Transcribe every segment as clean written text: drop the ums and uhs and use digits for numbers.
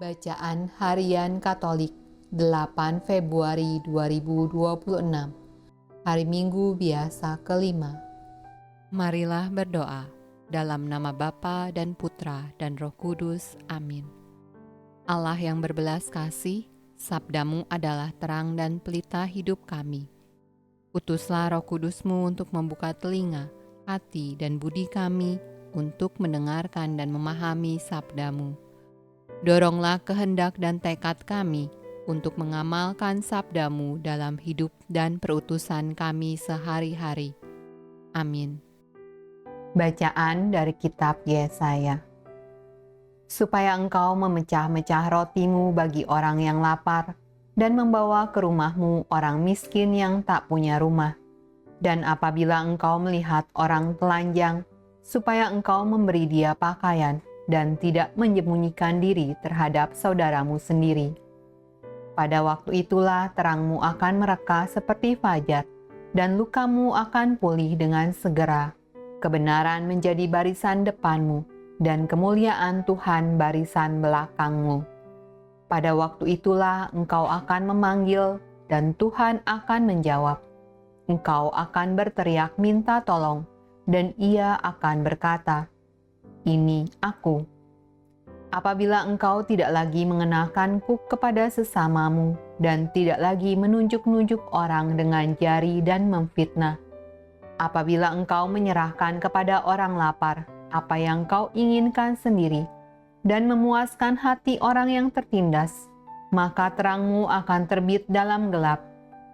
Bacaan Harian Katolik 8 Februari 2026, Hari Minggu Biasa kelima. Marilah berdoa dalam nama Bapa dan Putra dan Roh Kudus. Amin. Allah yang berbelas kasih, sabdamu adalah terang dan pelita hidup kami. Utuslah Roh Kudusmu untuk membuka telinga, hati dan budi kami untuk mendengarkan dan memahami sabdamu. Doronglah kehendak dan tekad kami untuk mengamalkan sabdamu dalam hidup dan perutusan kami sehari-hari. Amin. Bacaan dari kitab Yesaya. Supaya engkau memecah-mecah rotimu bagi orang yang lapar dan membawa ke rumahmu orang miskin yang tak punya rumah. Dan apabila engkau melihat orang telanjang, supaya engkau memberi dia pakaian dan tidak menyembunyikan diri terhadap saudaramu sendiri. Pada waktu itulah terangmu akan mereka seperti fajar, dan lukamu akan pulih dengan segera. Kebenaran menjadi barisan depanmu, dan kemuliaan Tuhan barisan belakangmu. Pada waktu itulah engkau akan memanggil, dan Tuhan akan menjawab. Engkau akan berteriak minta tolong, dan Ia akan berkata, "Ini aku." Apabila engkau tidak lagi mengenakanku kepada sesamamu dan tidak lagi menunjuk-nunjuk orang dengan jari dan memfitnah. Apabila engkau menyerahkan kepada orang lapar apa yang kau inginkan sendiri dan memuaskan hati orang yang tertindas, maka terangmu akan terbit dalam gelap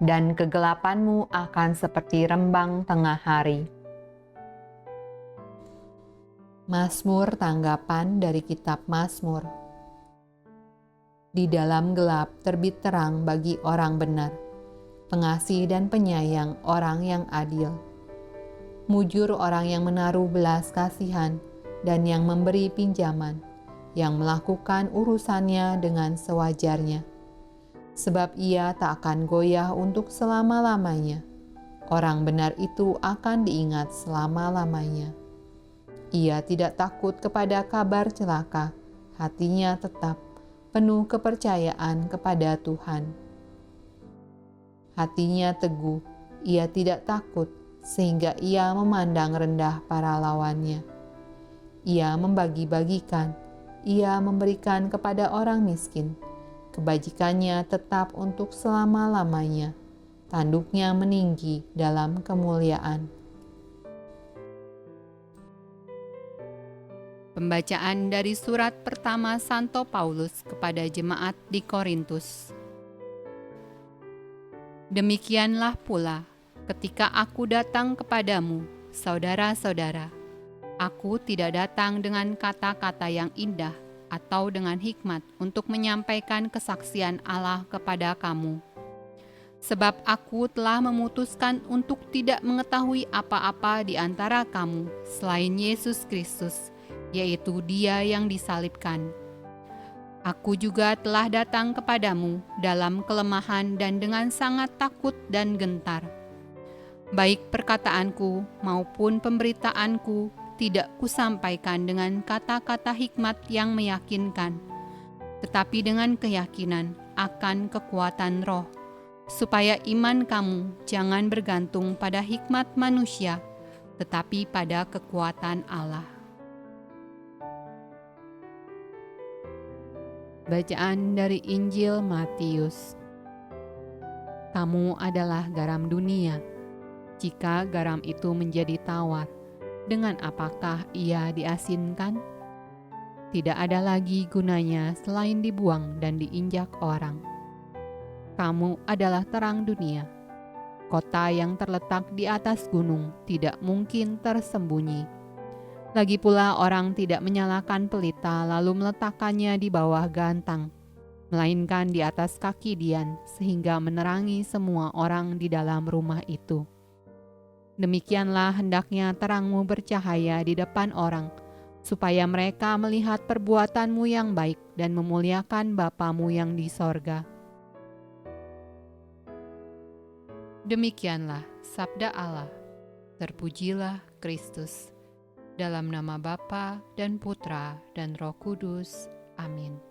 dan kegelapanmu akan seperti rembang tengah hari. Mazmur tanggapan dari kitab Mazmur. Di dalam gelap terbit terang bagi orang benar, pengasih dan penyayang orang yang adil. Mujur orang yang menaruh belas kasihan dan yang memberi pinjaman, yang melakukan urusannya dengan sewajarnya. Sebab ia tak akan goyah untuk selama-lamanya. Orang benar itu akan diingat selama-lamanya. Ia tidak takut kepada kabar celaka, hatinya tetap penuh kepercayaan kepada Tuhan. Hatinya teguh, ia tidak takut, sehingga ia memandang rendah para lawannya. Ia membagi-bagikan, ia memberikan kepada orang miskin. Kebajikannya tetap untuk selama-lamanya, tanduknya meninggi dalam kemuliaan. Pembacaan dari surat pertama Santo Paulus kepada jemaat di Korintus. Demikianlah pula, ketika aku datang kepadamu, saudara-saudara, aku tidak datang dengan kata-kata yang indah atau dengan hikmat untuk menyampaikan kesaksian Allah kepada kamu. Sebab aku telah memutuskan untuk tidak mengetahui apa-apa di antara kamu selain Yesus Kristus, yaitu Dia yang disalibkan. Aku juga telah datang kepadamu dalam kelemahan dan dengan sangat takut dan gentar. Baik perkataanku maupun pemberitaanku tidak kusampaikan dengan kata-kata hikmat yang meyakinkan, tetapi dengan keyakinan akan kekuatan roh, supaya iman kamu jangan bergantung pada hikmat manusia, tetapi pada kekuatan Allah. Bacaan dari Injil Matius. Kamu adalah garam dunia. Jika garam itu menjadi tawar, dengan apakah ia diasinkan? Tidak ada lagi gunanya selain dibuang dan diinjak orang. Kamu adalah terang dunia. Kota yang terletak di atas gunung tidak mungkin tersembunyi. Lagi pula orang tidak menyalakan pelita lalu meletakkannya di bawah gantang, melainkan di atas kaki dian sehingga menerangi semua orang di dalam rumah itu. Demikianlah hendaknya terangmu bercahaya di depan orang, supaya mereka melihat perbuatanmu yang baik dan memuliakan Bapamu yang di sorga. Demikianlah sabda Allah. Terpujilah Kristus. Dalam nama Bapa dan Putra dan Roh Kudus. Amin.